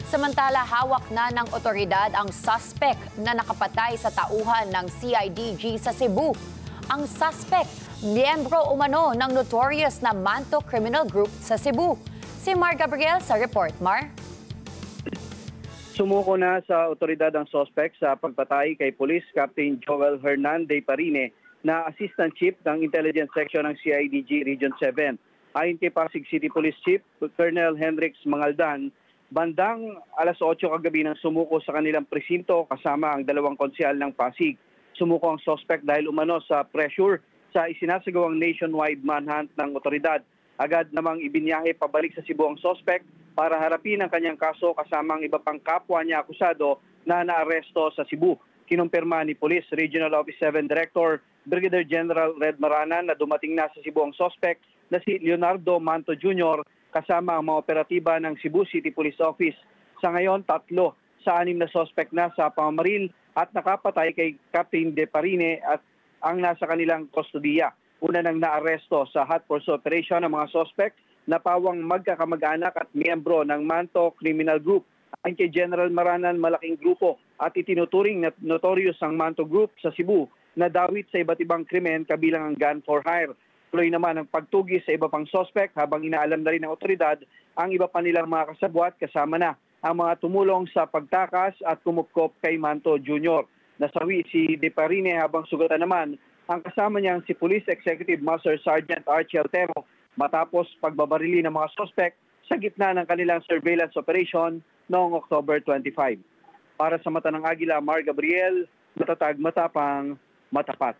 Samantala, hawak na ng otoridad ang suspect na nakapatay sa tauhan ng CIDG sa Cebu. Ang suspect, miyembro umano ng notorious na Manto Criminal Group sa Cebu. Si Mar Gabriel sa report. Mar? Sumuko na sa otoridad ang suspect sa pagpatay kay Police Captain Joel Hernan de Parine na Assistant Chief ng Intelligence Section ng CIDG Region 7. Ayon kay Pasig City Police Chief Colonel Hendrix Mangaldan, bandang alas 8 kagabi nang sumuko sa kanilang presinto kasama ang dalawang konsyal ng Pasig. Sumuko ang suspect dahil umano sa pressure sa isinasagawang nationwide manhunt ng otoridad. Agad namang ibinyahe pabalik sa Cebu ang suspect para harapin ang kanyang kaso kasama ang iba pang kapwa niya akusado na naaresto sa Cebu. Kinumpirma ni Police Regional Office 7 Director Brigadier General Red Maranan na dumating na sa Cebu ang suspect na si Leonardo Manto Jr. kasama ang mga operatiba ng Cebu City Police Office. Sa ngayon, 3 sa 6 na suspect na sa pamamaril at nakapatay kay Captain De Parine at ang nasa kanilang kustodiya. Una nang naaresto sa hot pursuit operation ng mga suspect na pawang magkakamag-anak at miyembro ng Manto Criminal Group. Ang kay General Maranan, malaking grupo at itinuturing na notorious ang Manto Group sa Cebu na dawit sa iba't ibang krimen kabilang ang gun for hire. Tuloy naman ang pagtugis sa iba pang suspect habang inaalam na rin ng otoridad ang iba pa nilang mga kasabwat kasama na ang mga tumulong sa pagtakas at kumupkop kay Manto Jr. Nasawi si De Parine habang sugatan naman ang kasama niyang si Police Executive Master Sergeant Archie Altero matapos pagbabarili ng mga suspect sa gitna ng kanilang surveillance operation noong October 25. Para sa Mata ng Agila, Mar Gabriel, matatag, matapang, matapat.